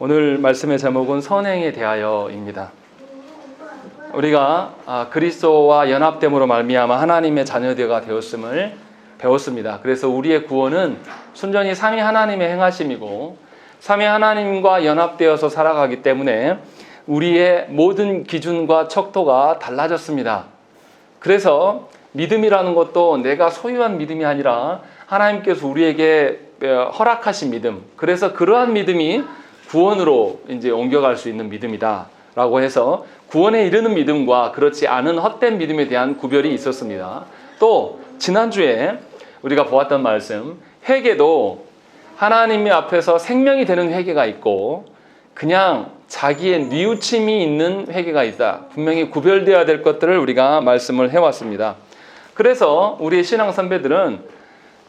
오늘 말씀의 제목은 선행에 대하여입니다. 우리가 그리스도와 연합됨으로 말미암아 하나님의 자녀가 되었음을 배웠습니다. 그래서 우리의 구원은 순전히 삼위 하나님의 행하심이고 삼위 하나님과 연합되어서 살아가기 때문에 우리의 모든 기준과 척도가 달라졌습니다. 그래서 믿음이라는 것도 내가 소유한 믿음이 아니라 하나님께서 우리에게 허락하신 믿음, 그래서 그러한 믿음이 구원으로 이제 옮겨갈 수 있는 믿음이다라고 해서 구원에 이르는 믿음과 그렇지 않은 헛된 믿음에 대한 구별이 있었습니다. 또 지난주에 우리가 보았던 말씀, 회개도 하나님 앞에서 생명이 되는 회개가 있고 그냥 자기의 뉘우침이 있는 회개가 있다. 분명히 구별되어야 될 것들을 우리가 말씀을 해왔습니다. 그래서 우리의 신앙 선배들은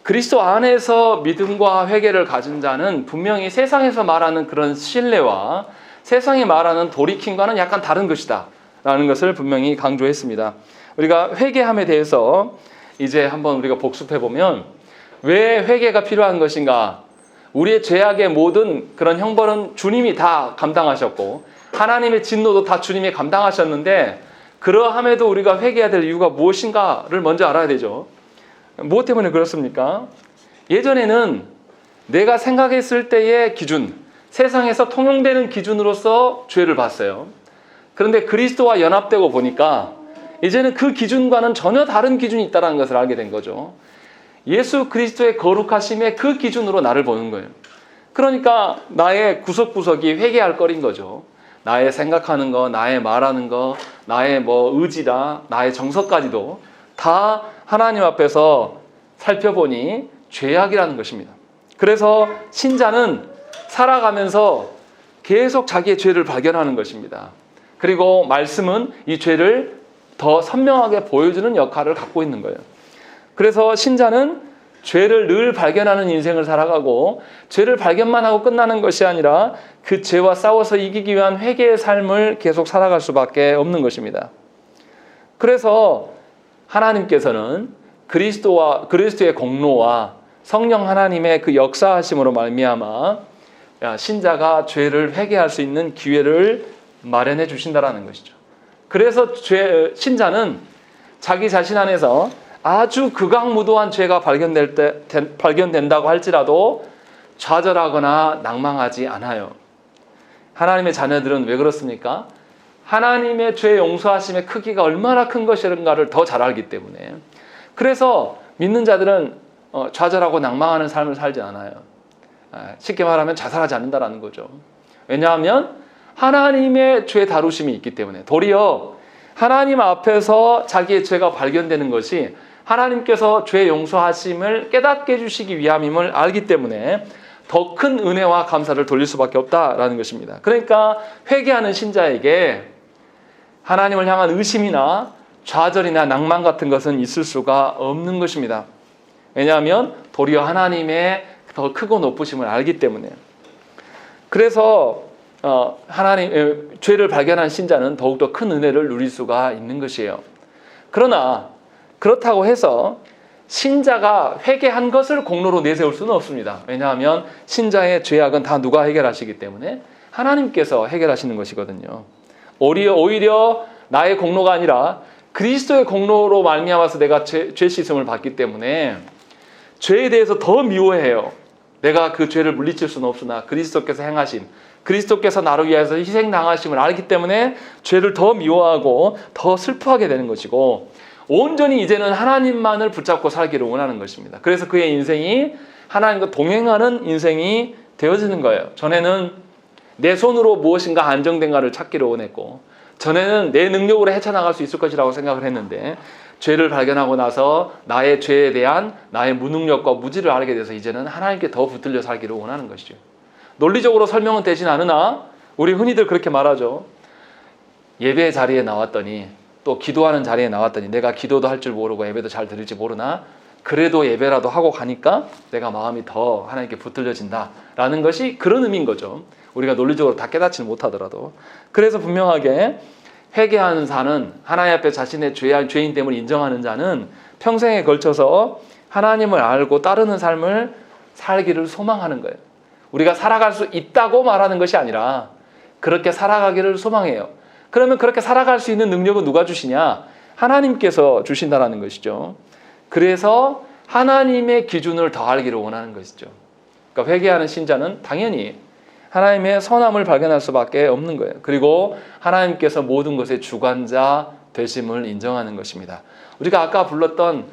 그리스도 안에서 믿음과 회개를 가진 자는 분명히 세상에서 말하는 그런 신뢰와 세상이 말하는 돌이킴과는 약간 다른 것이다 라는 것을 분명히 강조했습니다. 우리가 회개함에 대해서 이제 한번 우리가 복습해 보면 왜 회개가 필요한 것인가? 우리의 죄악의 모든 그런 형벌은 주님이 다 감당하셨고 하나님의 진노도 다 주님이 감당하셨는데 그러함에도 우리가 회개해야 될 이유가 무엇인가를 먼저 알아야 되죠. 무엇 때문에 그렇습니까? 예전에는 내가 생각했을 때의 기준, 세상에서 통용되는 기준으로서 죄를 봤어요. 그런데 그리스도와 연합되고 보니까 이제는 그 기준과는 전혀 다른 기준이 있다는 것을 알게 된 거죠. 예수 그리스도의 거룩하심의 그 기준으로 나를 보는 거예요. 그러니까 나의 구석구석이 회개할 거리인 거죠. 나의 생각하는 거, 나의 말하는 거, 나의 의지다, 나의 정서까지도 다 하나님 앞에서 살펴보니 죄악이라는 것입니다. 그래서 신자는 살아가면서 계속 자기의 죄를 발견하는 것입니다. 그리고 말씀은 이 죄를 더 선명하게 보여주는 역할을 갖고 있는 거예요. 그래서 신자는 죄를 늘 발견하는 인생을 살아가고 죄를 발견만 하고 끝나는 것이 아니라 그 죄와 싸워서 이기기 위한 회개의 삶을 계속 살아갈 수밖에 없는 것입니다. 그래서 하나님께서는 그리스도의 공로와 성령 하나님의 그 역사하심으로 말미암아 신자가 죄를 회개할 수 있는 기회를 마련해 주신다라는 것이죠. 그래서 신자는 자기 자신 안에서 아주 극악무도한 죄가 발견된다고 할지라도 좌절하거나 낭망하지 않아요. 하나님의 자녀들은 왜 그렇습니까? 하나님의 죄 용서하심의 크기가 얼마나 큰 것인가를 더 잘 알기 때문에. 그래서 믿는 자들은 좌절하고 낭망하는 삶을 살지 않아요. 쉽게 말하면 자살하지 않는다라는 거죠. 왜냐하면 하나님의 죄 다루심이 있기 때문에. 도리어 하나님 앞에서 자기의 죄가 발견되는 것이 하나님께서 죄 용서하심을 깨닫게 해주시기 위함임을 알기 때문에 더 큰 은혜와 감사를 돌릴 수밖에 없다라는 것입니다. 그러니까 회개하는 신자에게 하나님을 향한 의심이나 좌절이나 낭만 같은 것은 있을 수가 없는 것입니다. 왜냐하면 도리어 하나님의 더 크고 높으심을 알기 때문에. 그래서 죄를 발견한 신자는 더욱더 큰 은혜를 누릴 수가 있는 것이에요. 그러나 그렇다고 해서 신자가 회개한 것을 공로로 내세울 수는 없습니다. 왜냐하면 신자의 죄악은 다 누가 해결하시기 때문에 하나님께서 해결하시는 것이거든요. 오히려 나의 공로가 아니라 그리스도의 공로로 말미암아서 내가 죄 씻음을 받기 때문에 죄에 대해서 더 미워해요. 내가 그 죄를 물리칠 수는 없으나 그리스도께서 행하심, 그리스도께서 나를 위해서 희생당하심을 알기 때문에 죄를 더 미워하고 더 슬퍼하게 되는 것이고 온전히 이제는 하나님만을 붙잡고 살기를 원하는 것입니다. 그래서 그의 인생이 하나님과 동행하는 인생이 되어지는 거예요. 전에는 내 손으로 무엇인가 안정된가를 찾기를 원했고 전에는 내 능력으로 헤쳐나갈 수 있을 것이라고 생각을 했는데 죄를 발견하고 나서 나의 죄에 대한 나의 무능력과 무지를 알게 돼서 이제는 하나님께 더 붙들려 살기를 원하는 것이죠. 논리적으로 설명은 되진 않으나 우리 흔히들 그렇게 말하죠. 예배 자리에 나왔더니 또 기도하는 자리에 나왔더니 내가 기도도 할 줄 모르고 예배도 잘 드릴지 모르나 그래도 예배라도 하고 가니까 내가 마음이 더 하나님께 붙들려진다라는 것이 그런 의미인 거죠. 우리가 논리적으로 다 깨닫지는 못하더라도. 그래서 분명하게 회개하는 자는 하나님 앞에 자신의 죄인됨을 인정하는 자는 평생에 걸쳐서 하나님을 알고 따르는 삶을 살기를 소망하는 거예요. 우리가 살아갈 수 있다고 말하는 것이 아니라 그렇게 살아가기를 소망해요. 그러면 그렇게 살아갈 수 있는 능력은 누가 주시냐? 하나님께서 주신다는 것이죠. 그래서 하나님의 기준을 더 알기를 원하는 것이죠. 그러니까 회개하는 신자는 당연히 하나님의 선함을 발견할 수밖에 없는 거예요. 그리고 하나님께서 모든 것의 주관자 되심을 인정하는 것입니다. 우리가 아까 불렀던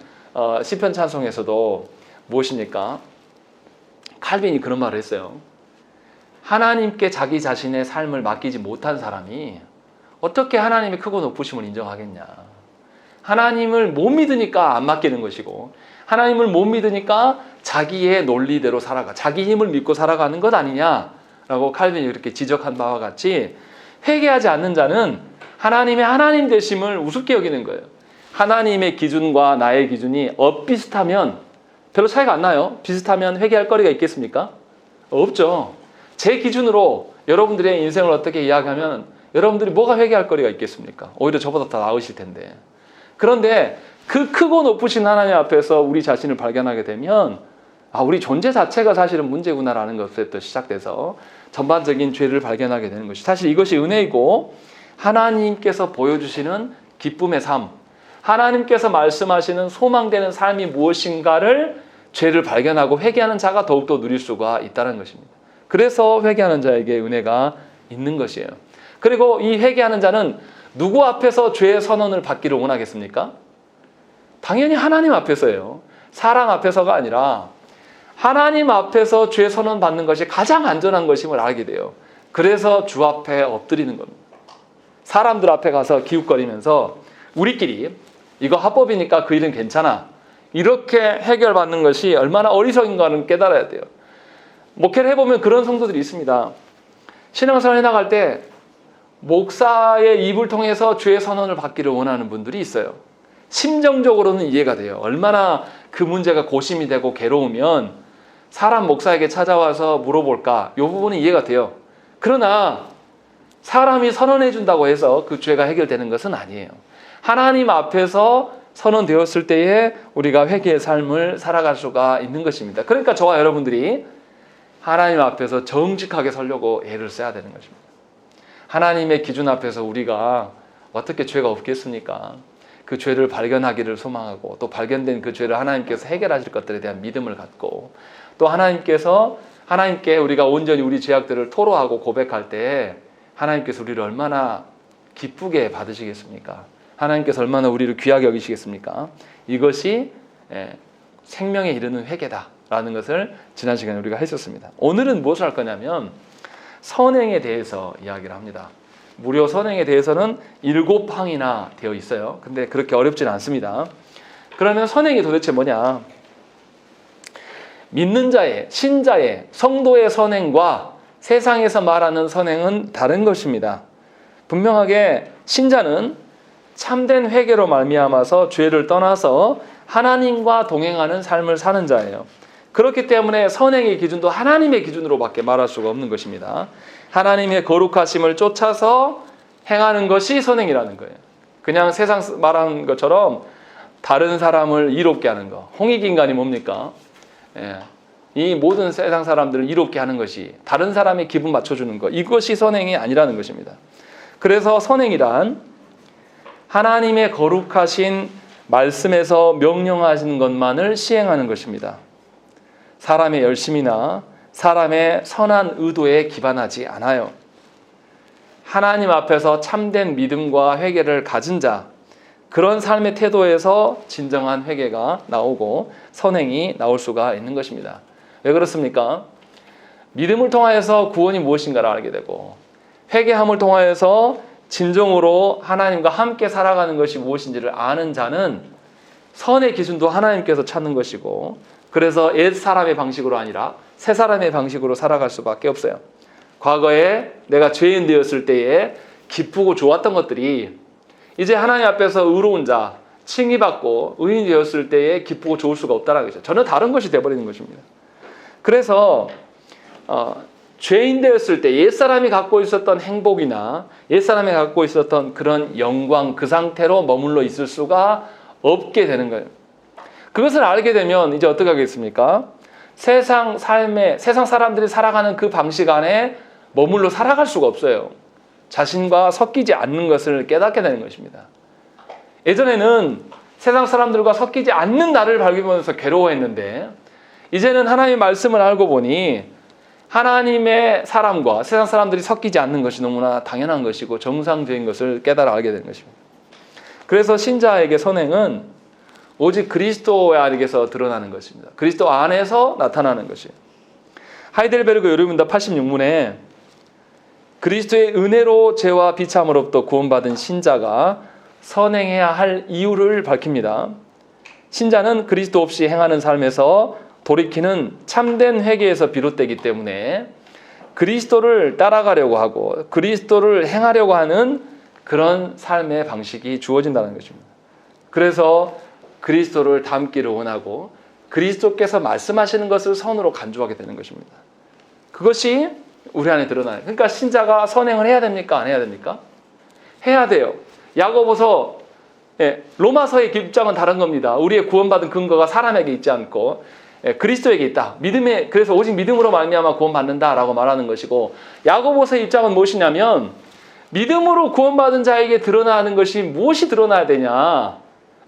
시편 찬송에서도 무엇입니까? 칼빈이 그런 말을 했어요. 하나님께 자기 자신의 삶을 맡기지 못한 사람이 어떻게 하나님의 크고 높으심을 인정하겠냐. 하나님을 못 믿으니까 안 맡기는 것이고 하나님을 못 믿으니까 자기의 논리대로 살아가, 자기 힘을 믿고 살아가는 것 아니냐라고 칼빈이 그렇게 지적한 바와 같이 회개하지 않는 자는 하나님의 하나님 되심을 우습게 여기는 거예요. 하나님의 기준과 나의 기준이 엇비슷하면 별로 차이가 안 나요. 비슷하면 회개할 거리가 있겠습니까? 없죠. 제 기준으로 여러분들의 인생을 어떻게 이야기하면 여러분들이 뭐가 회개할 거리가 있겠습니까? 오히려 저보다 더 나으실 텐데. 그런데 그 크고 높으신 하나님 앞에서 우리 자신을 발견하게 되면 우리 존재 자체가 사실은 문제구나라는 것부터 시작돼서 전반적인 죄를 발견하게 되는 것이 사실 이것이 은혜이고 하나님께서 보여주시는 기쁨의 삶, 하나님께서 말씀하시는 소망되는 삶이 무엇인가를 죄를 발견하고 회개하는 자가 더욱더 누릴 수가 있다는 것입니다. 그래서 회개하는 자에게 은혜가 있는 것이에요. 그리고 이 회개하는 자는 누구 앞에서 죄의 선언을 받기를 원하겠습니까? 당연히 하나님 앞에서예요. 사람 앞에서가 아니라 하나님 앞에서 죄 선언 받는 것이 가장 안전한 것임을 알게 돼요. 그래서 주 앞에 엎드리는 겁니다. 사람들 앞에 가서 기웃거리면서 우리끼리 이거 합법이니까 그 일은 괜찮아, 이렇게 해결받는 것이 얼마나 어리석인가는 깨달아야 돼요. 목회를 해보면 그런 성도들이 있습니다. 신앙생활 해나갈 때 목사의 입을 통해서 죄의 선언을 받기를 원하는 분들이 있어요. 심정적으로는 이해가 돼요. 얼마나 그 문제가 고심이 되고 괴로우면 사람 목사에게 찾아와서 물어볼까, 이 부분은 이해가 돼요. 그러나 사람이 선언해 준다고 해서 그 죄가 해결되는 것은 아니에요. 하나님 앞에서 선언되었을 때에 우리가 회개의 삶을 살아갈 수가 있는 것입니다. 그러니까 저와 여러분들이 하나님 앞에서 정직하게 서려고 애를 써야 되는 것입니다. 하나님의 기준 앞에서 우리가 어떻게 죄가 없겠습니까? 그 죄를 발견하기를 소망하고 또 발견된 그 죄를 하나님께서 해결하실 것들에 대한 믿음을 갖고 또 하나님께 우리가 온전히 우리 죄악들을 토로하고 고백할 때 하나님께서 우리를 얼마나 기쁘게 받으시겠습니까? 하나님께서 얼마나 우리를 귀하게 여기시겠습니까? 이것이 생명에 이르는 회개다라는 것을 지난 시간에 우리가 했었습니다. 오늘은 무엇을 할 거냐면 선행에 대해서 이야기를 합니다. 무려 선행에 대해서는 7항이나 되어 있어요. 근데 그렇게 어렵지는 않습니다. 그러면 선행이 도대체 뭐냐? 믿는 자의, 신자의, 성도의 선행과 세상에서 말하는 선행은 다른 것입니다. 분명하게 신자는 참된 회개로 말미암아서 죄를 떠나서 하나님과 동행하는 삶을 사는 자예요. 그렇기 때문에 선행의 기준도 하나님의 기준으로밖에 말할 수가 없는 것입니다. 하나님의 거룩하심을 쫓아서 행하는 것이 선행이라는 거예요. 그냥 세상 말하는 것처럼 다른 사람을 이롭게 하는 거. 홍익인간이 뭡니까? 이 모든 세상 사람들을 이롭게 하는 것이, 다른 사람의 기분 맞춰주는 것, 이것이 선행이 아니라는 것입니다. 그래서 선행이란 하나님의 거룩하신 말씀에서 명령하신 것만을 시행하는 것입니다. 사람의 열심이나 사람의 선한 의도에 기반하지 않아요. 하나님 앞에서 참된 믿음과 회개를 가진 자, 그런 삶의 태도에서 진정한 회개가 나오고 선행이 나올 수가 있는 것입니다. 왜 그렇습니까? 믿음을 통하여서 구원이 무엇인가를 알게 되고 회개함을 통하여서 진정으로 하나님과 함께 살아가는 것이 무엇인지를 아는 자는 선의 기준도 하나님께서 찾는 것이고, 그래서 옛 사람의 방식으로 아니라 새 사람의 방식으로 살아갈 수밖에 없어요. 과거에 내가 죄인 되었을 때에 기쁘고 좋았던 것들이 이제 하나님 앞에서 의로운 자, 칭의받고 의인이 되었을 때에 기쁘고 좋을 수가 없다는 것이죠. 전혀 다른 것이 되어버리는 것입니다. 그래서 죄인 되었을 때 옛사람이 갖고 있었던 행복이나 옛사람이 갖고 있었던 그런 영광, 그 상태로 머물러 있을 수가 없게 되는 거예요. 그것을 알게 되면 이제 어떻게 하겠습니까? 세상 삶에, 세상 사람들이 살아가는 그 방식 안에 머물러 살아갈 수가 없어요. 자신과 섞이지 않는 것을 깨닫게 되는 것입니다. 예전에는 세상 사람들과 섞이지 않는 나를 발견하면서 괴로워했는데, 이제는 하나님의 말씀을 알고 보니 하나님의 사람과 세상 사람들이 섞이지 않는 것이 너무나 당연한 것이고 정상적인 것을 깨달아 알게 되는 것입니다. 그래서 신자에게 선행은 오직 그리스도 안에서 드러나는 것입니다. 그리스도 안에서 나타나는 것이에요. 하이델베르그 요리문답 86문에 그리스도의 은혜로 죄와 비참으로부터 구원받은 신자가 선행해야 할 이유를 밝힙니다. 신자는 그리스도 없이 행하는 삶에서 돌이키는 참된 회개에서 비롯되기 때문에 그리스도를 따라가려고 하고 그리스도를 행하려고 하는 그런 삶의 방식이 주어진다는 것입니다. 그래서 그리스도를 닮기를 원하고 그리스도께서 말씀하시는 것을 선으로 간주하게 되는 것입니다. 그것이 우리 안에 드러나요. 그러니까 신자가 선행을 해야 됩니까? 안 해야 됩니까? 해야 돼요. 야고보서, 로마서의 입장은 다른 겁니다. 우리의 구원받은 근거가 사람에게 있지 않고 그리스도에게 있다. 그래서 오직 믿음으로 말미암아 구원받는다라고 말하는 것이고, 야고보서의 입장은 무엇이냐면 믿음으로 구원받은 자에게 드러나는 것이 무엇이 드러나야 되냐?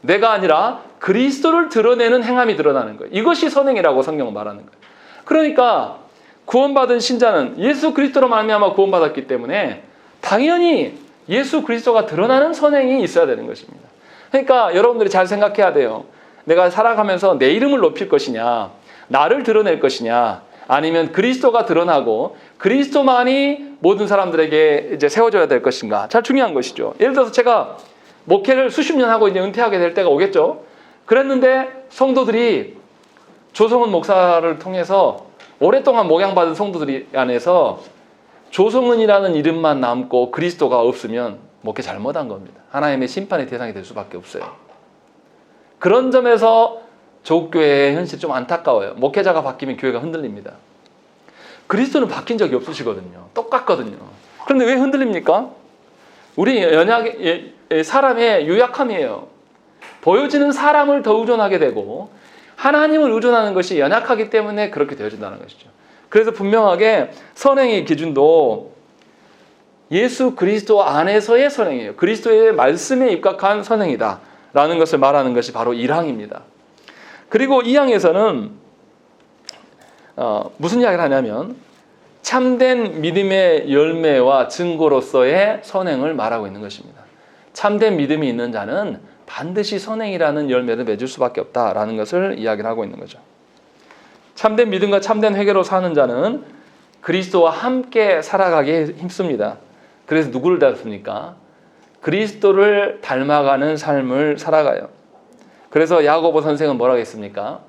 내가 아니라 그리스도를 드러내는 행함이 드러나는 거예요. 이것이 선행이라고 성경은 말하는 거예요. 그러니까 구원받은 신자는 예수 그리스도로 말미암아 구원받았기 때문에 당연히 예수 그리스도가 드러나는 선행이 있어야 되는 것입니다. 그러니까 여러분들이 잘 생각해야 돼요. 내가 살아가면서 내 이름을 높일 것이냐, 나를 드러낼 것이냐, 아니면 그리스도가 드러나고 그리스도만이 모든 사람들에게 이제 세워져야 될 것인가. 잘 중요한 것이죠. 예를 들어서 제가 목회를 수십 년 하고 이제 은퇴하게 될 때가 오겠죠. 그랬는데 성도들이 조성은 목사를 통해서 오랫동안 목양받은 성도들이 안에서 조성은이라는 이름만 남고 그리스도가 없으면 목회 잘못한 겁니다. 하나님의 심판의 대상이 될 수밖에 없어요. 그런 점에서 조국교회의 현실이 좀 안타까워요. 목회자가 바뀌면 교회가 흔들립니다. 그리스도는 바뀐 적이 없으시거든요. 똑같거든요. 그런데 왜 흔들립니까? 우리 사람의 유약함이에요. 보여지는 사람을 더 의존하게 되고 하나님을 의존하는 것이 연약하기 때문에 그렇게 되어진다는 것이죠. 그래서 분명하게 선행의 기준도 예수 그리스도 안에서의 선행이에요. 그리스도의 말씀에 입각한 선행이다 라는 것을 말하는 것이 바로 1항입니다. 그리고 2항에서는 무슨 이야기를 하냐면 참된 믿음의 열매와 증거로서의 선행을 말하고 있는 것입니다. 참된 믿음이 있는 자는 반드시 선행이라는 열매를 맺을 수밖에 없다라는 것을 이야기를 하고 있는 거죠. 참된 믿음과 참된 회개로 사는 자는 그리스도와 함께 살아가기에 힘씁니다. 그래서 누구를 닮습니까? 그리스도를 닮아가는 삶을 살아가요. 그래서 야고보 선생은 뭐라고 했습니까?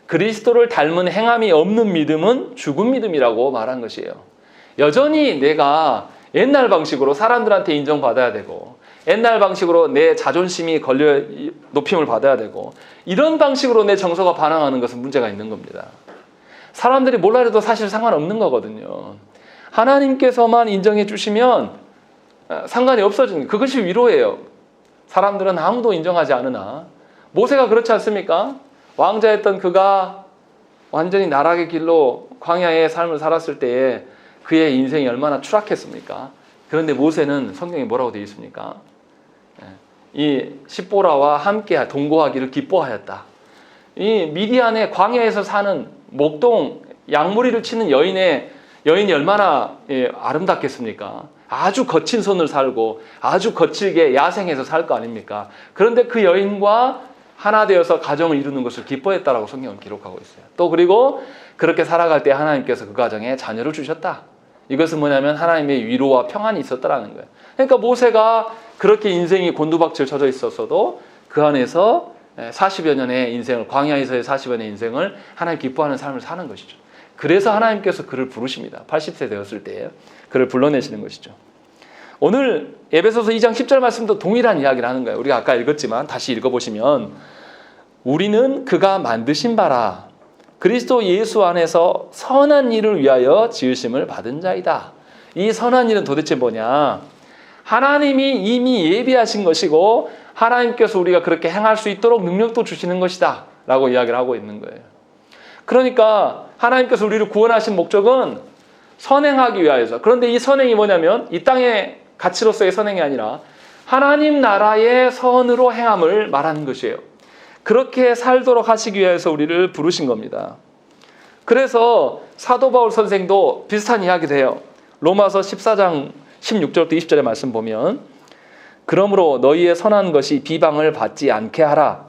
그리스도를 닮은 행함이 없는 믿음은 죽은 믿음이라고 말한 것이에요. 여전히 내가 옛날 방식으로 사람들한테 인정받아야 되고 옛날 방식으로 내 자존심이 걸려 높임을 받아야 되고 이런 방식으로 내 정서가 반항하는 것은 문제가 있는 겁니다. 사람들이 몰라 해도 사실 상관없는 거거든요. 하나님께서만 인정해 주시면 상관이 없어지는 그것이 위로예요. 사람들은 아무도 인정하지 않으나 모세가 그렇지 않습니까? 왕자였던 그가 완전히 나락의 길로 광야의 삶을 살았을 때에 그의 인생이 얼마나 추락했습니까? 그런데 모세는 성경에 뭐라고 되어 있습니까? 이 십보라와 함께 동거하기를 기뻐하였다. 이 미디안의 광야에서 사는 목동 양무리를 치는 여인이 얼마나 아름답겠습니까? 아주 거친 손을 살고 아주 거칠게 야생에서 살 거 아닙니까? 그런데 그 여인과 하나 되어서 가정을 이루는 것을 기뻐했다라고 성경은 기록하고 있어요. 또 그리고 그렇게 살아갈 때 하나님께서 그 가정에 자녀를 주셨다. 이것은 뭐냐면 하나님의 위로와 평안이 있었다라는 거예요. 그러니까 모세가 그렇게 인생이 곤두박질 쳐져 있었어도 그 안에서 40여 년의 인생을, 광야에서의 40여 년의 인생을 하나님 기뻐하는 삶을 사는 것이죠. 그래서 하나님께서 그를 부르십니다. 80세 되었을 때 그를 불러내시는 것이죠. 오늘 에베소서 2장 10절 말씀도 동일한 이야기를 하는 거예요. 우리가 아까 읽었지만 다시 읽어보시면 우리는 그가 만드신 바라 그리스도 예수 안에서 선한 일을 위하여 지으심을 받은 자이다. 이 선한 일은 도대체 뭐냐? 하나님이 이미 예비하신 것이고 하나님께서 우리가 그렇게 행할 수 있도록 능력도 주시는 것이다 라고 이야기를 하고 있는 거예요. 그러니까 하나님께서 우리를 구원하신 목적은 선행하기 위하여서. 그런데 이 선행이 뭐냐면 이 땅의 가치로서의 선행이 아니라 하나님 나라의 선으로 행함을 말하는 것이에요. 그렇게 살도록 하시기 위해서 우리를 부르신 겁니다. 그래서 사도 바울 선생도 비슷한 이야기를 해요. 로마서 14장 16절부터 20절의 말씀 보면, 그러므로 너희의 선한 것이 비방을 받지 않게 하라.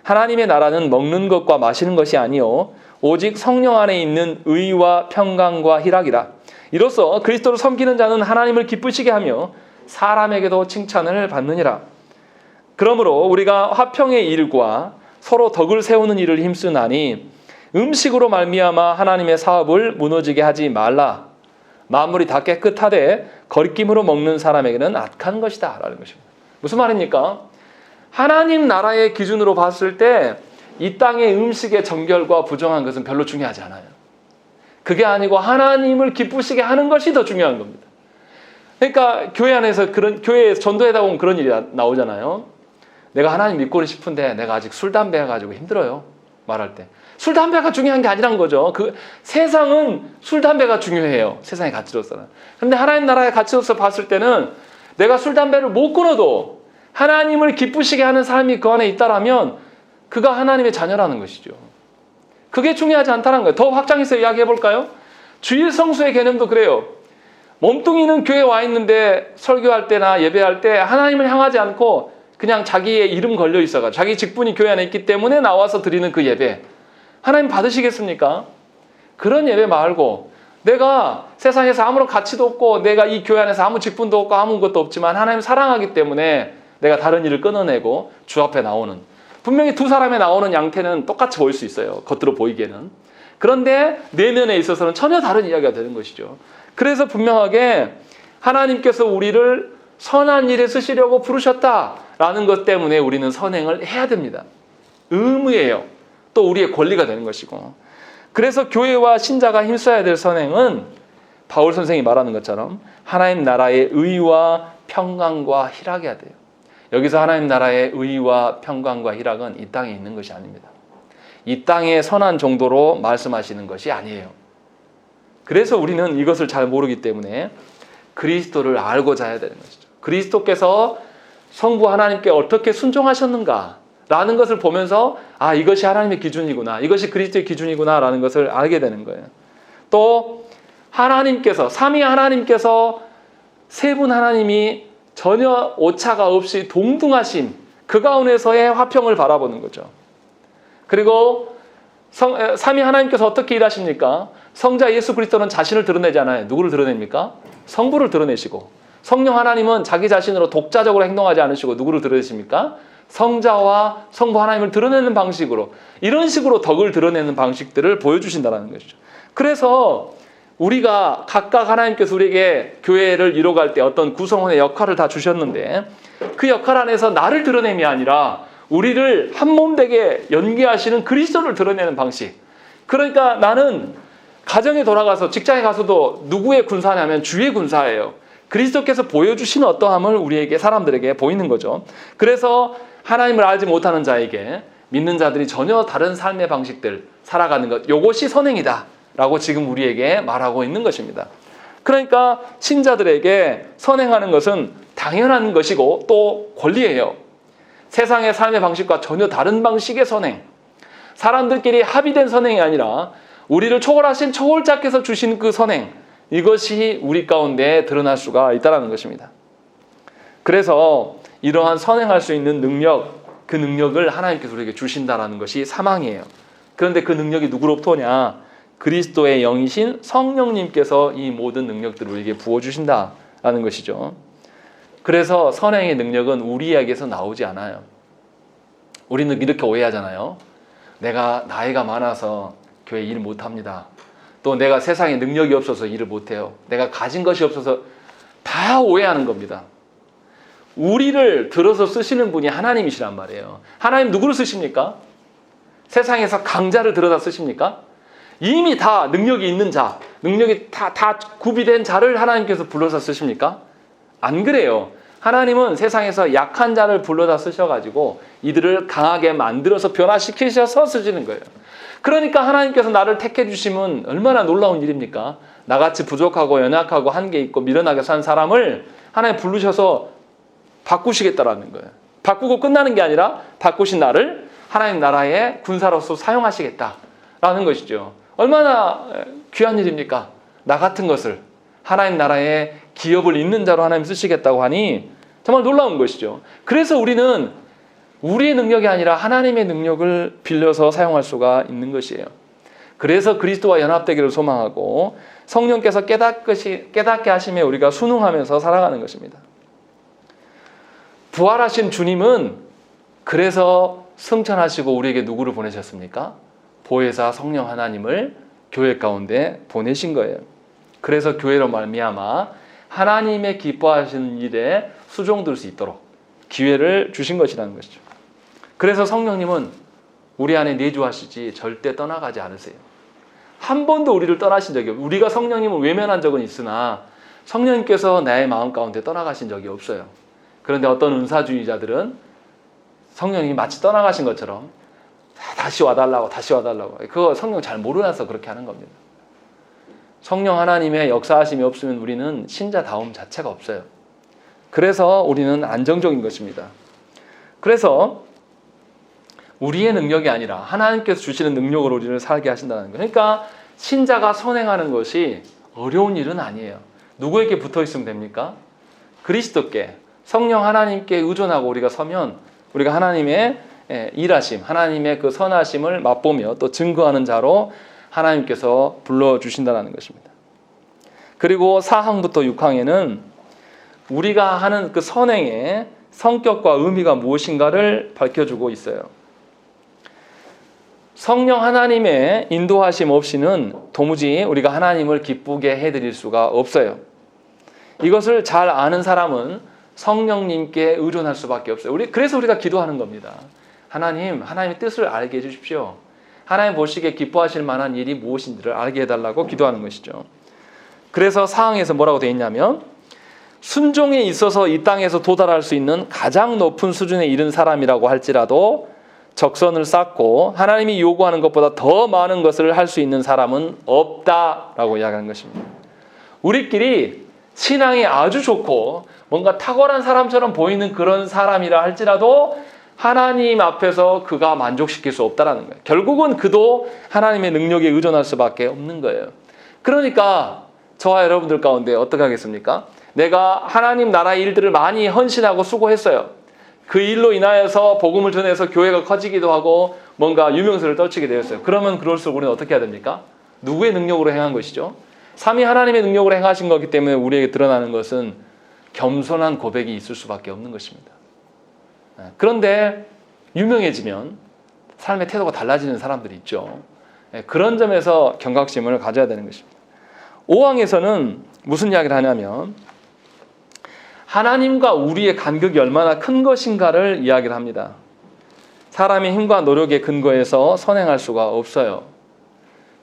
하나님의 나라는 먹는 것과 마시는 것이 아니요 오직 성령 안에 있는 의와 평강과 희락이라. 이로써 그리스도를 섬기는 자는 하나님을 기쁘시게 하며 사람에게도 칭찬을 받느니라. 그러므로 우리가 화평의 일과 서로 덕을 세우는 일을 힘쓰나니 음식으로 말미암아 하나님의 사업을 무너지게 하지 말라. 만물이 다 깨끗하되 거리낌으로 먹는 사람에게는 악한 것이다 라는 것입니다. 무슨 말입니까? 하나님 나라의 기준으로 봤을 때 이 땅의 음식의 정결과 부정한 것은 별로 중요하지 않아요. 그게 아니고 하나님을 기쁘시게 하는 것이 더 중요한 겁니다. 그러니까 교회 안에서 교회에서 전도하다 보면 그런 일이 나오잖아요. 내가 하나님 믿고는 싶은데 내가 아직 술, 담배 해가지고 힘들어요. 말할 때. 술, 담배가 중요한 게 아니란 거죠. 세상은 술, 담배가 중요해요. 세상의 가치로서는. 그런데 하나님 나라의 가치로서 봤을 때는 내가 술, 담배를 못 끊어도 하나님을 기쁘시게 하는 삶이 그 안에 있다라면 그가 하나님의 자녀라는 것이죠. 그게 중요하지 않다는 거예요. 더 확장해서 이야기해 볼까요? 주일 성수의 개념도 그래요. 몸뚱이는 교회에 와 있는데 설교할 때나 예배할 때 하나님을 향하지 않고 그냥 자기의 이름 걸려 있어가지고 자기 직분이 교회 안에 있기 때문에 나와서 드리는 그 예배, 하나님 받으시겠습니까? 그런 예배 말고 내가 세상에서 아무런 가치도 없고 내가 이 교회 안에서 아무 직분도 없고 아무것도 없지만 하나님 사랑하기 때문에 내가 다른 일을 끊어내고 주 앞에 나오는, 분명히 두 사람에 나오는 양태는 똑같이 보일 수 있어요. 겉으로 보이기에는. 그런데 내면에 있어서는 전혀 다른 이야기가 되는 것이죠. 그래서 분명하게 하나님께서 우리를 선한 일에 쓰시려고 부르셨다라는 것 때문에 우리는 선행을 해야 됩니다. 의무예요. 또 우리의 권리가 되는 것이고. 그래서 교회와 신자가 힘써야 될 선행은 바울 선생이 말하는 것처럼 하나님 나라의 의와 평강과 희락이어야 돼요. 여기서 하나님 나라의 의와 평강과 희락은 이 땅에 있는 것이 아닙니다. 이 땅의 선한 정도로 말씀하시는 것이 아니에요. 그래서 우리는 이것을 잘 모르기 때문에 그리스도를 알고자 해야 되는 것이죠. 그리스도께서 성부 하나님께 어떻게 순종하셨는가라는 것을 보면서 아, 이것이 하나님의 기준이구나, 이것이 그리스도의 기준이구나라는 것을 알게 되는 거예요. 또 하나님께서, 삼위 하나님께서 세 분 하나님이 전혀 오차가 없이 동등하신 그 가운데서의 화평을 바라보는 거죠. 그리고 삼위 하나님께서 어떻게 일하십니까? 성자 예수 그리스도는 자신을 드러내지 않아요. 누구를 드러냅니까? 성부를 드러내시고, 성령 하나님은 자기 자신으로 독자적으로 행동하지 않으시고 누구를 드러내십니까? 성자와 성부 하나님을 드러내는 방식으로, 이런 식으로 덕을 드러내는 방식들을 보여주신다는 것이죠. 그래서 우리가 각각 하나님께서 우리에게 교회를 이뤄갈 때 어떤 구성원의 역할을 다 주셨는데 그 역할 안에서 나를 드러냄이 아니라 우리를 한 몸 되게 연계하시는 그리스도를 드러내는 방식. 그러니까 나는 가정에 돌아가서 직장에 가서도 누구의 군사냐면 주의 군사예요. 그리스도께서 보여주시는 어떠함을 우리에게, 사람들에게 보이는 거죠. 그래서 하나님을 알지 못하는 자에게, 믿는 자들이 전혀 다른 삶의 방식들 살아가는 것, 이것이 선행이다 라고 지금 우리에게 말하고 있는 것입니다. 그러니까 신자들에게 선행하는 것은 당연한 것이고 또 권리예요. 세상의 삶의 방식과 전혀 다른 방식의 선행, 사람들끼리 합의된 선행이 아니라 우리를 초월하신 초월자께서 주신 그 선행, 이것이 우리 가운데 드러날 수가 있다는 것입니다. 그래서 이러한 선행할 수 있는 능력, 그 능력을 하나님께서 우리에게 주신다는 것이 사망이에요. 그런데 그 능력이 누구로부터 오냐? 그리스도의 영이신 성령님께서 이 모든 능력들을 우리에게 부어주신다라는 것이죠. 그래서 선행의 능력은 우리에게서 나오지 않아요. 우리는 이렇게 오해하잖아요. 내가 나이가 많아서 교회 일 못합니다. 또 내가 세상에 능력이 없어서 일을 못해요. 내가 가진 것이 없어서, 다 오해하는 겁니다. 우리를 들어서 쓰시는 분이 하나님이시란 말이에요. 하나님 누구를 쓰십니까? 세상에서 강자를 들어다 쓰십니까? 이미 다 능력이 있는 자, 능력이 다 구비된 자를 하나님께서 불러서 쓰십니까? 안 그래요. 하나님은 세상에서 약한 자를 불러다 쓰셔가지고 이들을 강하게 만들어서 변화시키셔서 쓰시는 거예요. 그러니까 하나님께서 나를 택해 주심은 얼마나 놀라운 일입니까? 나같이 부족하고 연약하고 한계 있고 미련하게 산 사람을 하나님 부르셔서 바꾸시겠다라는 거예요. 바꾸고 끝나는 게 아니라 바꾸신 나를 하나님 나라의 군사로서 사용하시겠다라는 것이죠. 얼마나 귀한 일입니까? 나 같은 것을 하나님 나라의 기업을 잇는 자로 하나님 쓰시겠다고 하니 정말 놀라운 것이죠. 그래서 우리는 우리의 능력이 아니라 하나님의 능력을 빌려서 사용할 수가 있는 것이에요. 그래서 그리스도와 연합되기를 소망하고 성령께서 깨닫게 하심에 우리가 순응하면서 살아가는 것입니다. 부활하신 주님은 그래서 승천하시고 우리에게 누구를 보내셨습니까? 보혜사 성령 하나님을 교회 가운데 보내신 거예요. 그래서 교회로 말미암아 하나님의 기뻐하시는 일에 수종될 수 있도록 기회를 주신 것이라는 것이죠. 그래서 성령님은 우리 안에 내주하시지 절대 떠나가지 않으세요. 한 번도 우리를 떠나신 적이 없어요. 우리가 성령님을 외면한 적은 있으나 성령님께서 나의 마음 가운데 떠나가신 적이 없어요. 그런데 어떤 은사주의자들은 성령님이 마치 떠나가신 것처럼 다시 와달라고 그거 성령 잘 모르나서 그렇게 하는 겁니다. 성령 하나님의 역사하심이 없으면 우리는 신자다움 자체가 없어요. 그래서 우리는 안정적인 것입니다. 그래서 우리의 능력이 아니라 하나님께서 주시는 능력으로 우리를 살게 하신다는 거예요. 그러니까 신자가 선행하는 것이 어려운 일은 아니에요. 누구에게 붙어 있으면 됩니까? 그리스도께, 성령 하나님께 의존하고 우리가 서면 우리가 하나님의 일하심, 하나님의 그 선하심을 맛보며 또 증거하는 자로 하나님께서 불러주신다는 것입니다. 그리고 4항부터 6항에는 우리가 하는 그 선행의 성격과 의미가 무엇인가를 밝혀주고 있어요. 성령 하나님의 인도하심 없이는 도무지 우리가 하나님을 기쁘게 해드릴 수가 없어요. 이것을 잘 아는 사람은 성령님께 의존할 수밖에 없어요. 그래서 우리가 기도하는 겁니다. 하나님의 뜻을 알게 해주십시오. 하나님 보시기에 기뻐하실 만한 일이 무엇인지를 알게 해달라고 기도하는 것이죠. 그래서 사항에서 뭐라고 되어 있냐면 순종에 있어서 이 땅에서 도달할 수 있는 가장 높은 수준에 이른 사람이라고 할지라도 적선을 쌓고 하나님이 요구하는 것보다 더 많은 것을 할 수 있는 사람은 없다라고 이야기하는 것입니다. 우리끼리 신앙이 아주 좋고 뭔가 탁월한 사람처럼 보이는 그런 사람이라 할지라도 하나님 앞에서 그가 만족시킬 수 없다라는 거예요. 결국은 그도 하나님의 능력에 의존할 수밖에 없는 거예요. 그러니까 저와 여러분들 가운데 어떻게 하겠습니까? 내가 하나님 나라 일들을 많이 헌신하고 수고했어요. 그 일로 인하여서 복음을 전해서 교회가 커지기도 하고 뭔가 유명세를 떨치게 되었어요. 그러면 그럴수록 우리는 어떻게 해야 됩니까? 누구의 능력으로 행한 것이죠? 삼위 하나님의 능력으로 행하신 거기 때문에 우리에게 드러나는 것은 겸손한 고백이 있을 수밖에 없는 것입니다. 그런데 유명해지면 삶의 태도가 달라지는 사람들이 있죠. 그런 점에서 경각심을 가져야 되는 것입니다. 5항에서는 무슨 이야기를 하냐면 하나님과 우리의 간격이 얼마나 큰 것인가를 이야기를 합니다. 사람의 힘과 노력에 근거해서 선행할 수가 없어요.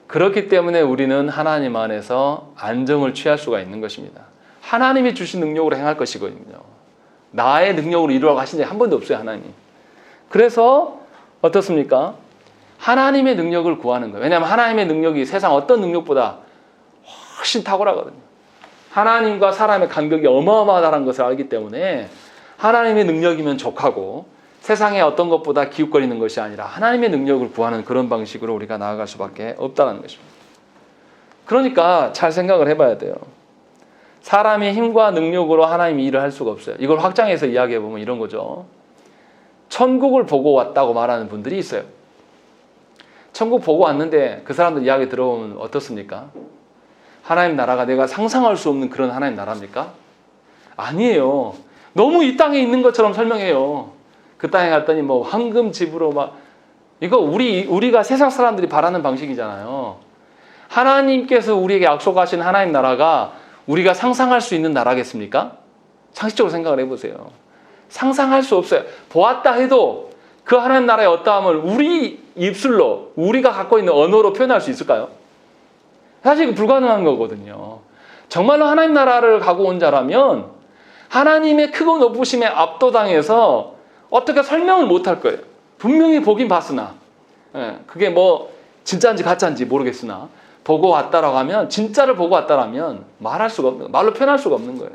그렇기 때문에 우리는 하나님 안에서 안정을 취할 수가 있는 것입니다. 하나님이 주신 능력으로 행할 것이거든요. 나의 능력으로 이루라고 하신 적이 한 번도 없어요, 하나님. 그래서 어떻습니까? 하나님의 능력을 구하는 거예요. 왜냐하면 하나님의 능력이 세상 어떤 능력보다 훨씬 탁월하거든요. 하나님과 사람의 간격이 어마어마하다는 것을 알기 때문에 하나님의 능력이면 족하고 세상의 어떤 것보다 기웃거리는 것이 아니라 하나님의 능력을 구하는 그런 방식으로 우리가 나아갈 수밖에 없다는 것입니다. 그러니까 잘 생각을 해봐야 돼요. 사람의 힘과 능력으로 하나님이 일을 할 수가 없어요. 이걸 확장해서 이야기해보면 이런 거죠. 천국을 보고 왔다고 말하는 분들이 있어요. 천국 보고 왔는데 그 사람들 이야기 들어보면 어떻습니까? 하나님 나라가 내가 상상할 수 없는 그런 하나님 나라입니까? 아니에요. 너무 이 땅에 있는 것처럼 설명해요. 그 땅에 갔더니 뭐 황금 집으로 막 이거 우리가 세상 사람들이 바라는 방식이잖아요. 하나님께서 우리에게 약속하신 하나님 나라가 우리가 상상할 수 있는 나라겠습니까? 상식적으로 생각을 해보세요. 상상할 수 없어요. 보았다 해도 그 하나님 나라의 어떠함을 우리 입술로 우리가 갖고 있는 언어로 표현할 수 있을까요? 사실 불가능한 거거든요. 정말로 하나님 나라를 가고 온 자라면 하나님의 크고 높으심에 압도당해서 어떻게 설명을 못할 거예요. 분명히 보긴 봤으나 그게 뭐 진짜인지 가짜인지 모르겠으나 보고 왔다라고 하면, 진짜를 보고 왔다라면 말할 수가 없는, 말로 표현할 수가 없는 거예요.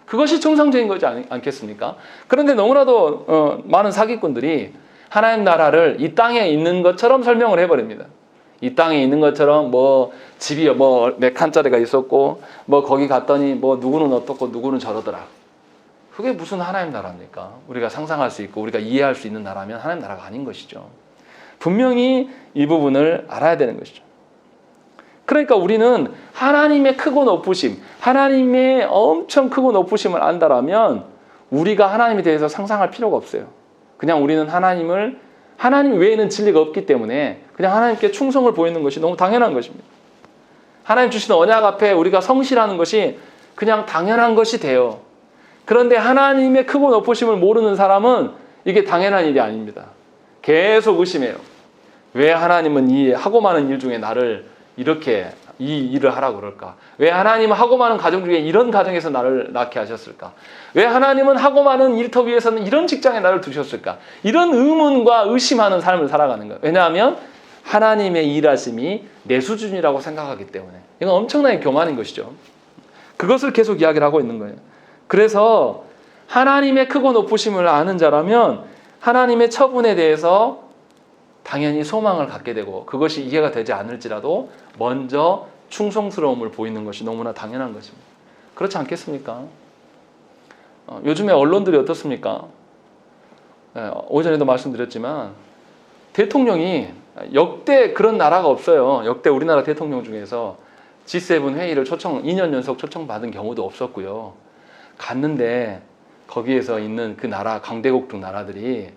그것이 정상적인 거지 않겠습니까? 그런데 너무나도 많은 사기꾼들이 하나님 나라를 이 땅에 있는 것처럼 설명을 해버립니다. 이 땅에 있는 것처럼 뭐 집이 뭐 몇 칸짜리가 있었고 뭐 거기 갔더니 뭐 누구는 어떻고 누구는 저러더라. 그게 무슨 하나님 나라입니까? 우리가 상상할 수 있고 우리가 이해할 수 있는 나라면 하나님 나라가 아닌 것이죠. 분명히 이 부분을 알아야 되는 것이죠. 그러니까 우리는 하나님의 크고 높으심, 하나님의 엄청 크고 높으심을 안다라면 우리가 하나님에 대해서 상상할 필요가 없어요. 그냥 우리는 하나님 외에는 진리가 없기 때문에 그냥 하나님께 충성을 보이는 것이 너무 당연한 것입니다. 하나님 주신 언약 앞에 우리가 성실하는 것이 그냥 당연한 것이 돼요. 그런데 하나님의 크고 높으심을 모르는 사람은 이게 당연한 일이 아닙니다. 계속 의심해요. 왜 하나님은 이 하고 많은 일 중에 나를 이렇게 이 일을 하라고 그럴까? 왜 하나님은 하고 많은 가정 중에 이런 가정에서 나를 낳게 하셨을까? 왜 하나님은 하고 많은 일터 위에서는 이런 직장에 나를 두셨을까? 이런 의문과 의심하는 삶을 살아가는 거예요. 왜냐하면 하나님의 일하심이 내 수준이라고 생각하기 때문에. 이건 엄청나게 교만인 것이죠. 그것을 계속 이야기를 하고 있는 거예요. 그래서 하나님의 크고 높으심을 아는 자라면 하나님의 처분에 대해서 당연히 소망을 갖게 되고 그것이 이해가 되지 않을지라도 먼저 충성스러움을 보이는 것이 너무나 당연한 것입니다. 그렇지 않겠습니까? 요즘에 언론들이 어떻습니까? 오전에도 말씀드렸지만 대통령이 역대 그런 나라가 없어요. 역대 우리나라 대통령 중에서 G7 회의를 2년 연속 초청받은 경우도 없었고요. 갔는데 거기에서 있는 그 나라 강대국 등 나라들이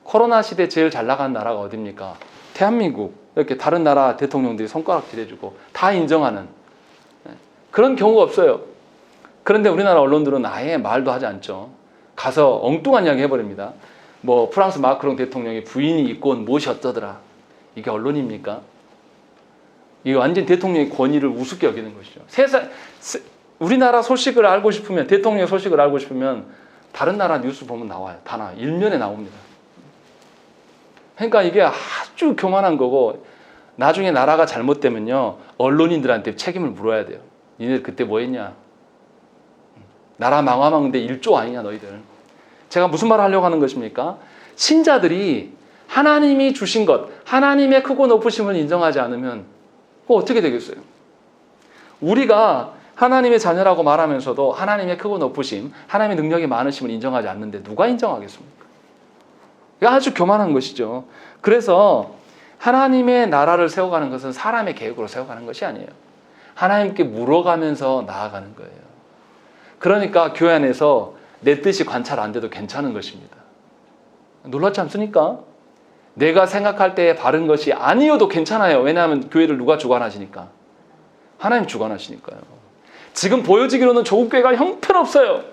코로나 시대 제일 잘 나간 나라가 어디입니까? 대한민국. 이렇게 다른 나라 대통령들이 손가락질 해주고 다 인정하는 그런 경우가 없어요. 그런데 우리나라 언론들은 아예 말도 하지 않죠. 가서 엉뚱한 이야기 해버립니다. 뭐 프랑스 마크롱 대통령이 부인이 있고 온 무엇이 어쩌더라. 이게 언론입니까? 이게 완전 대통령의 권위를 우습게 여기는 것이죠. 우리나라 소식을 알고 싶으면, 대통령의 소식을 알고 싶으면 다른 나라 뉴스 보면 나와요. 다 나와요. 일면에 나옵니다. 그러니까 이게 아주 교만한 거고 나중에 나라가 잘못되면요. 언론인들한테 책임을 물어야 돼요. 니네 그때 뭐 했냐? 나라 망하는데 1조 아니냐 너희들. 제가 무슨 말을 하려고 하는 것입니까? 신자들이 하나님이 주신 것, 하나님의 크고 높으심을 인정하지 않으면 그거 어떻게 되겠어요? 우리가 하나님의 자녀라고 말하면서도 하나님의 크고 높으심, 하나님의 능력이 많으심을 인정하지 않는데 누가 인정하겠습니까? 이게 아주 교만한 것이죠. 그래서 하나님의 나라를 세워가는 것은 사람의 계획으로 세워가는 것이 아니에요. 하나님께 물어가면서 나아가는 거예요. 그러니까 교회 안에서 내 뜻이 관찰 안 돼도 괜찮은 것입니다. 놀랍지 않습니까? 내가 생각할 때에 바른 것이 아니어도 괜찮아요. 왜냐하면 교회를 누가 주관하시니까? 하나님 주관하시니까요. 지금 보여지기로는 조국교회가 형편없어요.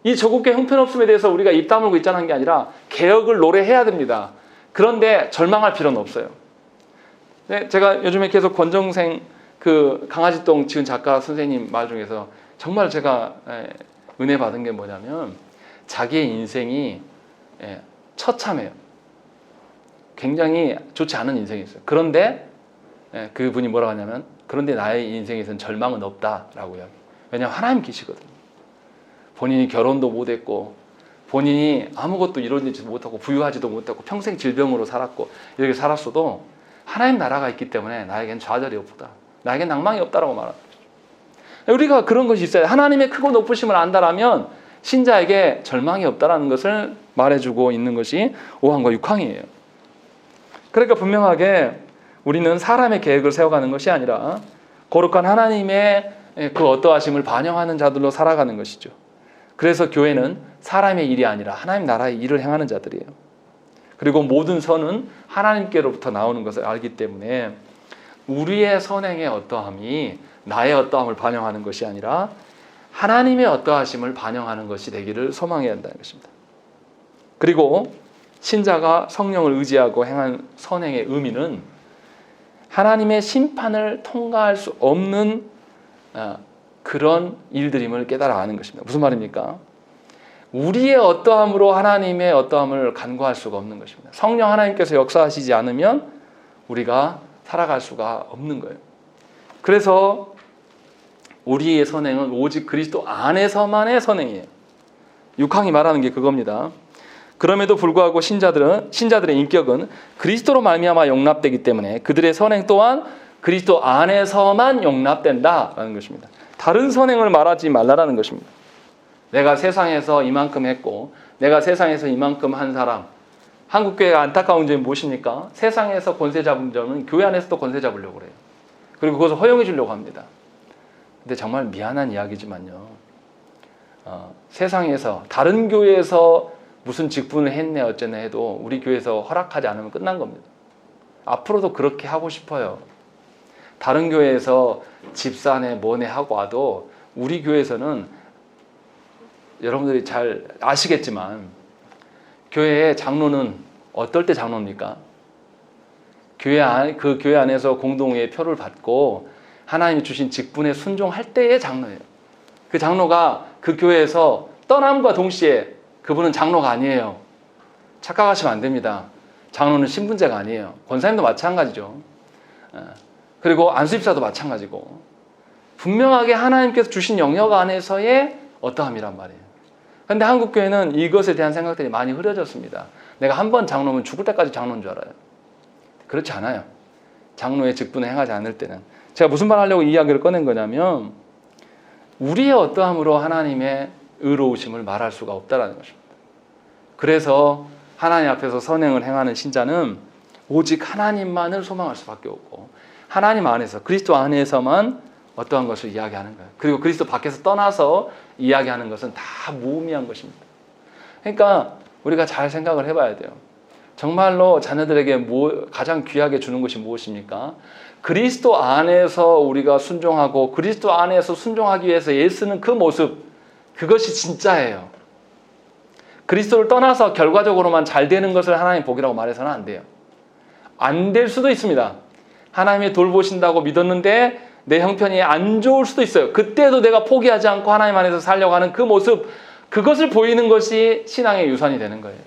이 조국교회 형편없음에 대해서 우리가 입 다물고 있자는 게 아니라 개혁을 노래해야 됩니다. 그런데 절망할 필요는 없어요. 네, 제가 요즘에 계속 권정생 그 강아지똥 지은 작가 선생님 말 중에서 정말 제가 은혜 받은 게 뭐냐면 자기의 인생이 처참해요. 굉장히 좋지 않은 인생이 있어요. 그런데 그분이 뭐라고 하냐면 그런데 나의 인생에서는 절망은 없다라고 이야기해요. 왜냐하면 하나님 계시거든요. 본인이 결혼도 못했고 본인이 아무것도 이루어지지 못하고 부유하지도 못하고 평생 질병으로 살았고 이렇게 살았어도 하나님 나라가 있기 때문에 나에겐 좌절이 없다. 나에겐 낭망이 없다라고 말합니다. 우리가 그런 것이 있어요. 하나님의 크고 높으심을 안다라면 신자에게 절망이 없다라는 것을 말해주고 있는 것이 5항과 6항이에요. 그러니까 분명하게 우리는 사람의 계획을 세워가는 것이 아니라 거룩한 하나님의 그 어떠하심을 반영하는 자들로 살아가는 것이죠. 그래서 교회는 사람의 일이 아니라 하나님 나라의 일을 행하는 자들이에요. 그리고 모든 선은 하나님께로부터 나오는 것을 알기 때문에 우리의 선행의 어떠함이 나의 어떠함을 반영하는 것이 아니라 하나님의 어떠하심을 반영하는 것이 되기를 소망해야 한다는 것입니다. 그리고 신자가 성령을 의지하고 행한 선행의 의미는 하나님의 심판을 통과할 수 없는 그런 일들임을 깨달아 아는 것입니다. 무슨 말입니까? 우리의 어떠함으로 하나님의 어떠함을 간과할 수가 없는 것입니다. 성령 하나님께서 역사하시지 않으면 우리가 살아갈 수가 없는 거예요. 그래서 우리의 선행은 오직 그리스도 안에서만의 선행이에요. 6항이 말하는 게 그겁니다. 그럼에도 불구하고 신자들의 인격은 그리스도로 말미암아 용납되기 때문에 그들의 선행 또한 그리스도 안에서만 용납된다라는 것입니다. 다른 선행을 말하지 말라라는 것입니다. 내가 세상에서 이만큼 했고 내가 세상에서 이만큼 한 사람, 한국교회가 안타까운 점이 무엇입니까? 세상에서 권세 잡은 점은 교회 안에서도 권세 잡으려고 그래요. 그리고 그것을 허용해 주려고 합니다. 근데 정말 미안한 이야기지만요. 세상에서 다른 교회에서 무슨 직분을 했네 어쩌네 해도 우리 교회에서 허락하지 않으면 끝난 겁니다. 앞으로도 그렇게 하고 싶어요. 다른 교회에서 집사네 뭐네 하고 와도 우리 교회에서는 여러분들이 잘 아시겠지만 교회의 장로는 어떨 때 장로입니까? 그 교회 안에서 공동회의 표를 받고 하나님이 주신 직분에 순종할 때의 장로예요. 그 장로가 그 교회에서 떠남과 동시에 그분은 장로가 아니에요. 착각하시면 안 됩니다. 장로는 신분제가 아니에요. 권사님도 마찬가지죠. 그리고 안수집사도 마찬가지고 분명하게 하나님께서 주신 영역 안에서의 어떠함이란 말이에요. 그런데 한국교회는 이것에 대한 생각들이 많이 흐려졌습니다. 내가 한 번 장로면 죽을 때까지 장로인 줄 알아요. 그렇지 않아요. 장로의 직분을 행하지 않을 때는. 제가 무슨 말 하려고 이 이야기를 꺼낸 거냐면 우리의 어떠함으로 하나님의 의로우심을 말할 수가 없다는 것입니다. 그래서 하나님 앞에서 선행을 행하는 신자는 오직 하나님만을 소망할 수밖에 없고 하나님 안에서 그리스도 안에서만 어떠한 것을 이야기하는 거예요. 그리고 그리스도 밖에서 떠나서 이야기하는 것은 다 무의미한 것입니다. 그러니까 우리가 잘 생각을 해봐야 돼요. 정말로 자녀들에게 가장 귀하게 주는 것이 무엇입니까? 그리스도 안에서 우리가 순종하고 그리스도 안에서 순종하기 위해서 애쓰는 그 모습, 그것이 진짜예요. 그리스도를 떠나서 결과적으로만 잘 되는 것을 하나님 복이라고 말해서는 안 돼요. 안 될 수도 있습니다. 하나님이 돌보신다고 믿었는데 내 형편이 안 좋을 수도 있어요. 그때도 내가 포기하지 않고 하나님 안에서 살려고 하는 그 모습, 그것을 보이는 것이 신앙의 유산이 되는 거예요.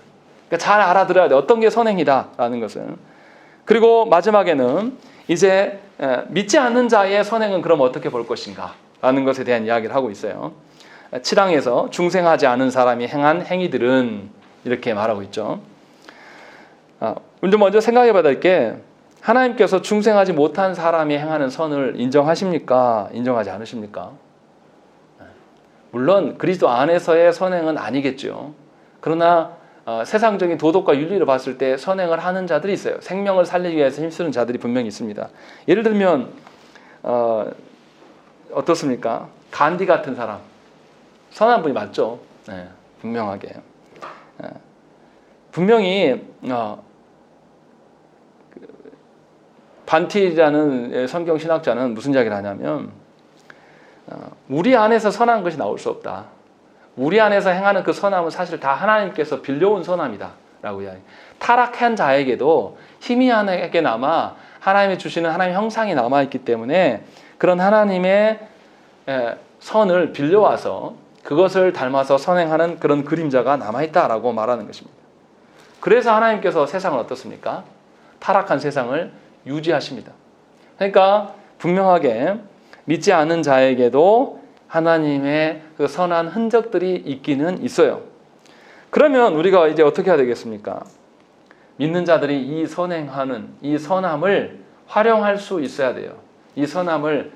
그러니까 잘 알아들어야 돼요. 어떤 게 선행이다라는 것은. 그리고 마지막에는 이제 믿지 않는 자의 선행은 그럼 어떻게 볼 것인가 라는 것에 대한 이야기를 하고 있어요. 7항에서 중생하지 않은 사람이 행한 행위들은 이렇게 말하고 있죠. 먼저 생각해 봐야 될 게 하나님께서 중생하지 못한 사람이 행하는 선을 인정하십니까? 인정하지 않으십니까? 물론 그리스도 안에서의 선행은 아니겠죠. 그러나 세상적인 도덕과 윤리를 봤을 때 선행을 하는 자들이 있어요. 생명을 살리기 위해서 힘쓰는 자들이 분명히 있습니다. 예를 들면 어떻습니까? 간디 같은 사람. 선한 분이 맞죠. 네, 분명하게. 분명히 반티라는 성경 신학자는 무슨 이야기를 하냐면 우리 안에서 선한 것이 나올 수 없다. 우리 안에서 행하는 그 선함은 사실 다 하나님께서 빌려온 선함이다 라고 이야기해요. 타락한 자에게도 희미하게 남아 하나님이 주시는 하나님의 형상이 남아있기 때문에 그런 하나님의 선을 빌려와서 그것을 닮아서 선행하는 그런 그림자가 남아있다라고 말하는 것입니다. 그래서 하나님께서 세상을 어떻습니까? 타락한 세상을 유지하십니다. 그러니까 분명하게 믿지 않은 자에게도 하나님의 그 선한 흔적들이 있기는 있어요. 그러면 우리가 이제 어떻게 해야 되겠습니까? 믿는 자들이 이 선행하는 이 선함을 활용할 수 있어야 돼요. 이 선함을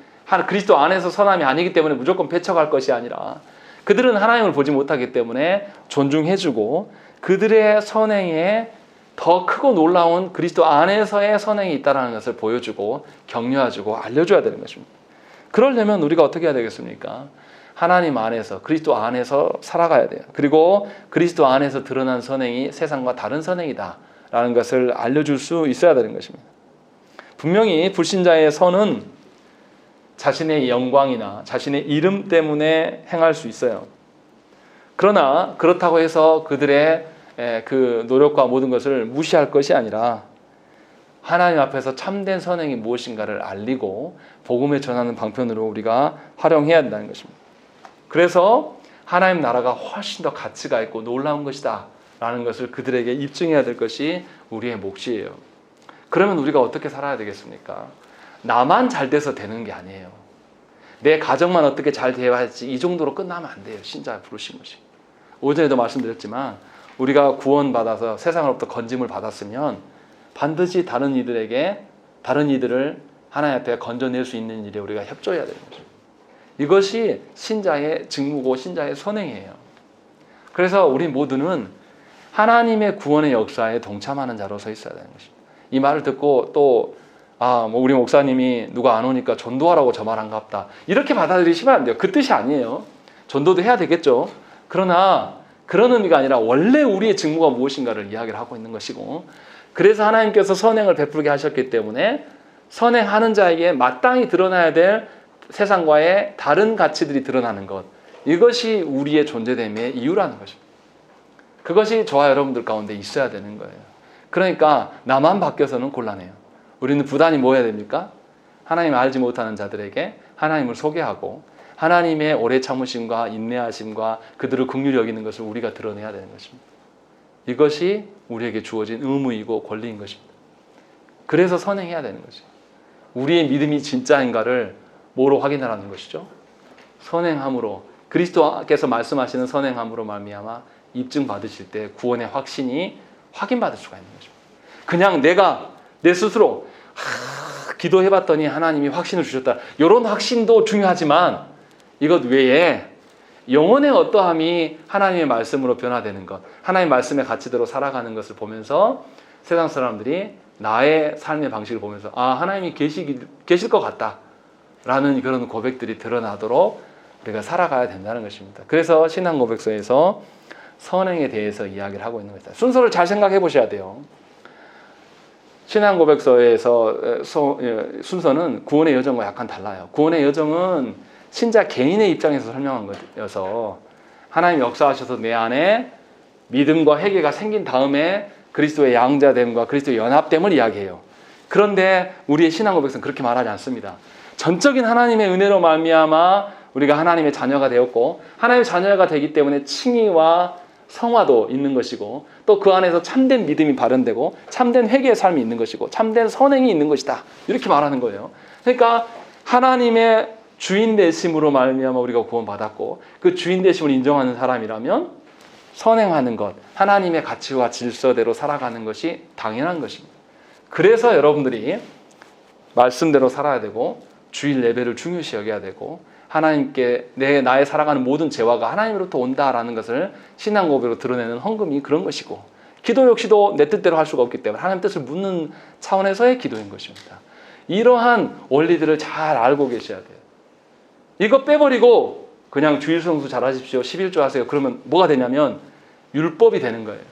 그리스도 안에서 선함이 아니기 때문에 무조건 배척할 것이 아니라 그들은 하나님을 보지 못하기 때문에 존중해주고 그들의 선행에 더 크고 놀라운 그리스도 안에서의 선행이 있다는 것을 보여주고 격려해주고 알려줘야 되는 것입니다. 그러려면 우리가 어떻게 해야 되겠습니까? 하나님 안에서 그리스도 안에서 살아가야 돼요. 그리고 그리스도 안에서 드러난 선행이 세상과 다른 선행이다라는 것을 알려줄 수 있어야 되는 것입니다. 분명히 불신자의 선은 자신의 영광이나 자신의 이름 때문에 행할 수 있어요. 그러나 그렇다고 해서 그들의 그 노력과 모든 것을 무시할 것이 아니라 하나님 앞에서 참된 선행이 무엇인가를 알리고 복음을 전하는 방편으로 우리가 활용해야 된다는 것입니다. 그래서 하나님 나라가 훨씬 더 가치가 있고 놀라운 것이다 라는 것을 그들에게 입증해야 될 것이 우리의 몫이에요. 그러면 우리가 어떻게 살아야 되겠습니까? 나만 잘 돼서 되는 게 아니에요. 내 가정만 어떻게 잘 되어야지 이 정도로 끝나면 안 돼요. 신자 부르신 것이. 오전에도 말씀드렸지만 우리가 구원받아서 세상으로부터 건짐을 받았으면 반드시 다른 이들을 하나님 앞에 건져낼 수 있는 일에 우리가 협조해야 되는 거죠. 이것이 신자의 직무고 신자의 선행이에요. 그래서 우리 모두는 하나님의 구원의 역사에 동참하는 자로 서 있어야 되는 것입니다. 이 말을 듣고 또 우리 목사님이 누가 안 오니까 전도하라고 저 말한갑다. 이렇게 받아들이시면 안 돼요. 그 뜻이 아니에요. 전도도 해야 되겠죠. 그러나 그런 의미가 아니라 원래 우리의 직무가 무엇인가를 이야기를 하고 있는 것이고, 그래서 하나님께서 선행을 베풀게 하셨기 때문에 선행하는 자에게 마땅히 드러나야 될 세상과의 다른 가치들이 드러나는 것, 이것이 우리의 존재됨의 이유라는 것입니다. 그것이 저와 여러분들 가운데 있어야 되는 거예요. 그러니까 나만 바뀌어서는 곤란해요. 우리는 부단히 뭐 해야 됩니까? 하나님을 알지 못하는 자들에게 하나님을 소개하고 하나님의 오래 참으심과 인내하심과 그들을 긍휼히 여기는 것을 우리가 드러내야 되는 것입니다. 이것이 우리에게 주어진 의무이고 권리인 것입니다. 그래서 선행해야 되는 것이죠. 우리의 믿음이 진짜인가를 뭐로 확인하라는 것이죠? 선행함으로, 그리스도께서 말씀하시는 선행함으로 말미암아 입증 받으실 때 구원의 확신이 확인받을 수가 있는 것입니다. 그냥 내가 내 스스로 기도해봤더니 하나님이 확신을 주셨다, 이런 확신도 중요하지만 이것 외에 영혼의 어떠함이 하나님의 말씀으로 변화되는 것, 하나님의 말씀의 가치대로 살아가는 것을 보면서 세상 사람들이 나의 삶의 방식을 보면서 하나님이 계실 것 같다 라는 그런 고백들이 드러나도록 우리가 살아가야 된다는 것입니다. 그래서 신앙 고백서에서 선행에 대해서 이야기를 하고 있는 것입니다. 순서를 잘 생각해 보셔야 돼요. 신앙 고백서에서 순서는 구원의 여정과 약간 달라요. 구원의 여정은 신자 개인의 입장에서 설명한 것이어서 하나님이 역사하셔서 내 안에 믿음과 회개가 생긴 다음에 그리스도의 양자됨과 그리스도의 연합됨을 이야기해요. 그런데 우리의 신앙 고백서는 그렇게 말하지 않습니다. 전적인 하나님의 은혜로 말미암아 우리가 하나님의 자녀가 되었고, 하나님의 자녀가 되기 때문에 칭의와 성화도 있는 것이고, 또 그 안에서 참된 믿음이 발현되고 참된 회개의 삶이 있는 것이고 참된 선행이 있는 것이다, 이렇게 말하는 거예요. 그러니까 하나님의 주인 되심으로 말미암아 우리가 구원받았고, 그 주인 되심을 인정하는 사람이라면 선행하는 것, 하나님의 가치와 질서대로 살아가는 것이 당연한 것입니다. 그래서 여러분들이 말씀대로 살아야 되고 주일 예배를 중요시 여겨야 되고, 하나님께 나의 살아가는 모든 재화가 하나님으로부터 온다라는 것을 신앙 고백으로 드러내는 헌금이 그런 것이고, 기도 역시도 내 뜻대로 할 수가 없기 때문에 하나님 뜻을 묻는 차원에서의 기도인 것입니다. 이러한 원리들을 잘 알고 계셔야 돼요. 이거 빼버리고 그냥 주일 성수 잘하십시오, 11조 하세요, 그러면 뭐가 되냐면 율법이 되는 거예요.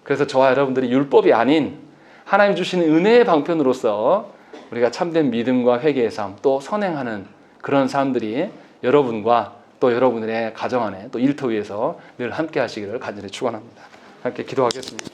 그래서 저와 여러분들이 율법이 아닌 하나님 주시는 은혜의 방편으로서 우리가 참된 믿음과 회개의 삶, 또 선행하는 그런 사람들이 여러분과 또 여러분의 가정 안에 또 일터 위에서 늘 함께 하시기를 간절히 축원합니다. 함께 기도하겠습니다.